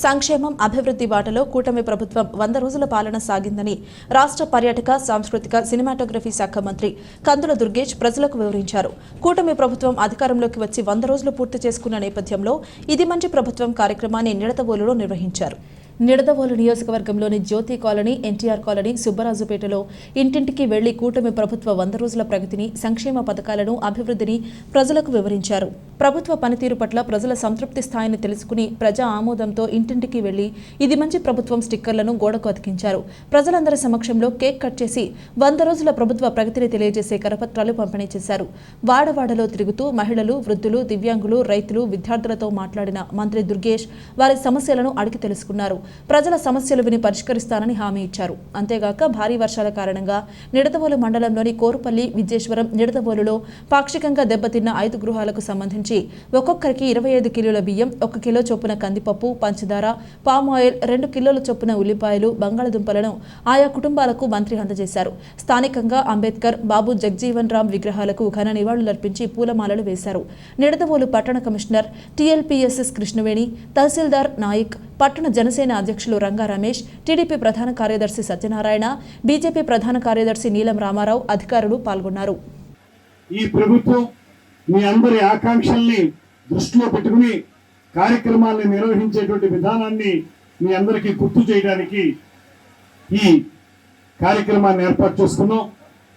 సంక్షేమం అభివృద్ధి బాటలో కూటమి ప్రభుత్వం 100 రోజుల పాలన సాగిందని రాష్ట్ర పర్యాటక సాంస్కృతిక సినిమాటోగ్రఫీ శాఖ మంత్రి కందుల దుర్గేష్ ప్రజలకు వివరించారు. కూటమి ప్రభుత్వం అధికారంలోకి వచ్చి 100 రోజులు పూర్తి చేసుకున్న నేపథ్యంలో ఇది మంచి ప్రభుత్వం కార్యక్రమాన్ని నిడదవోలులో నిర్వహించారు. నిడదవోలు నియోజకవర్గంలోని జ్యోతి కాలనీ, ఎన్టీఆర్ కాలనీ, సుబ్బరాజుపేటలో ఇంటింటికి వెళ్లి కూటమి ప్రభుత్వ 100 రోజుల ప్రగతిని, సంక్షేమ పథకాలను, అభివృద్ధిని ప్రజలకు వివరించారు. ప్రభుత్వ పనితీరు పట్ల ప్రజల సంతృప్తి స్థాయిని తెలుసుకుని ప్రజా ఆమోదంతో ఇంటింటికి వెళ్లి ఇది మంచి ప్రభుత్వం స్టిక్కర్లను గోడకు అతికించారు. ప్రజలందరి సమక్షంలో కేక్ కట్ చేసి 100 రోజుల ప్రభుత్వ ప్రగతిని తెలియజేసే కరపత్రాలు పంపిణీ చేశారు. వాడవాడలో తిరుగుతూ మహిళలు, వృద్ధులు, దివ్యాంగులు, రైతులు, విద్యార్థులతో మాట్లాడిన మంత్రి దుర్గేష్ వారి సమస్యలను అడిగి తెలుసుకున్నారు. ప్రజల సమస్యలు విని పరిష్కరిస్తానని హామీ ఇచ్చారు. అంతేగాక భారీ వర్షాల కారణంగా నిడదవోలు మండలంలోని కోరుపల్లి, విజేశ్వరం, నిడదవోలులో పాక్షికంగా దెబ్బతిన్న 5 గృహాలకు సంబంధించి ఒక్కొక్కరికి 25 కిలోల బియ్యం, 1 కిలో చొప్పున కందిపప్పు, పంచదార, పామ్ ఆయిల్, 2 కిలోల చొప్పున ఉల్లిపాయలు, బంగాళదుంపలను ఆయా కుటుంబాలకు మంత్రి అందజేశారు. స్థానికంగా అంబేద్కర్, బాబు జగ్జీవన్ రామ్ విగ్రహాలకు ఘన నివాళులర్పించి పూలమాలలు వేశారు. నిడదవోలు పట్టణ కమిషనర్ టీఎల్పీఎస్ఎస్ కృష్ణవేణి, తహసీల్దార్ నాయక్, పట్టణ జనసేన అధ్యక్షులు రంగా రమేష్, టీడీపీ ప్రధాన కార్యదర్శి సత్యనారాయణ, బీజేపీ ప్రధాన కార్యదర్శి నీలం రామారావు అధికారులు పాల్గొన్నారు. ఈ ప్రభుత్వం మీ అందరి ఆకాంక్షల్ని దృష్టిలో పెట్టుకుని కార్యక్రమాలను నిర్వహించేటువంటి విధానాన్ని మీ అందరికీ గుర్తు చేయడానికి ఈ కార్యక్రమాన్ని ఏర్పాటు చేసుకున్నాం.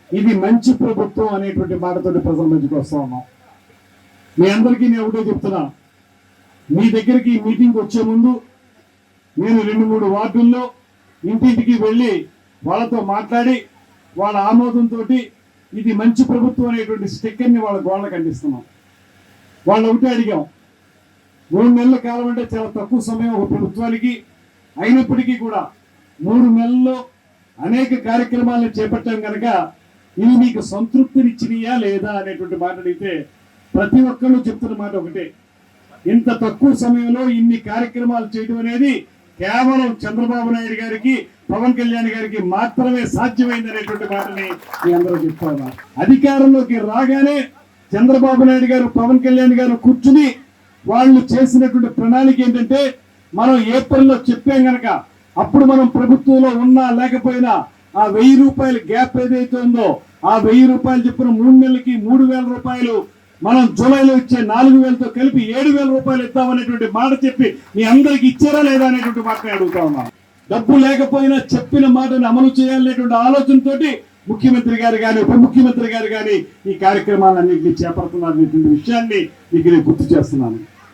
ఇది మంచి ప్రభుత్వం అనేటువంటి మాటతోటి ప్రజల మధ్యకి వస్తా ఉన్నాం. మీ అందరికీ నేను ఒకటే చెప్తున్నా, మీ దగ్గరికి మీటింగ్ వచ్చే ముందు నేను 2-3 వార్డుల్లో ఇంటింటికి వెళ్ళి వాళ్ళతో మాట్లాడి వాళ్ళ ఆమోదంతో ఇది మంచి ప్రభుత్వం అనేటువంటి స్టిక్కర్ని వాళ్ళ గోళ్ళకు అందిస్తున్నాం. వాళ్ళు ఒకటే అడిగాం, 3 నెలల కాలం అంటే చాలా తక్కువ సమయం ఒక ప్రభుత్వానికి. అయినప్పటికీ కూడా 3 నెలల్లో అనేక కార్యక్రమాలను చేపట్టాం కనుక ఇవి మీకు సంతృప్తినిచ్చినయా లేదా అనేటువంటి మాట అడిగితే ప్రతి ఒక్కళ్ళు చెప్తున్న మాట ఒకటే, ఇంత తక్కువ సమయంలో ఇన్ని కార్యక్రమాలు చేయడం అనేది కేవలం చంద్రబాబు నాయుడు గారికి, పవన్ కళ్యాణ్ గారికి మాత్రమే సాధ్యమైంది అనేటువంటి మాటని మీ అందరూ చెప్తా ఉన్నారు. అధికారంలోకి రాగానే చంద్రబాబు నాయుడు గారు, పవన్ కళ్యాణ్ గారు కూర్చుని వాళ్ళు చేసినటువంటి ప్రణాళిక ఏంటంటే, మనం ఏప్రిల్లో చెప్పాం గనక అప్పుడు మనం ప్రభుత్వంలో ఉన్నా లేకపోయినా ఆ 1000 రూపాయల గ్యాప్ ఏదైతే ఉందో ఆ 1000 రూపాయలు చెప్పిన 3 నెలలకి 3000 రూపాయలు మనం జూలైలో ఇచ్చే 4000తో కలిపి 7000 రూపాయలు ఇద్దామనేటువంటి మాట చెప్పి మీ అందరికి ఇచ్చారా లేదా అనేటువంటి మాట అడుగుతా ఉన్నాను. డబ్బు లేకపోయినా చెప్పిన మాటను అమలు చేయాలనేటువంటి ఆలోచనతోటి ముఖ్యమంత్రి గారు కానీ, ఉప ముఖ్యమంత్రి గారు కానీ ఈ కార్యక్రమాలన్నింటినీ చేపడుతున్నారు అనేటువంటి విషయాన్ని మీకు నేను గుర్తు చేస్తున్నాను.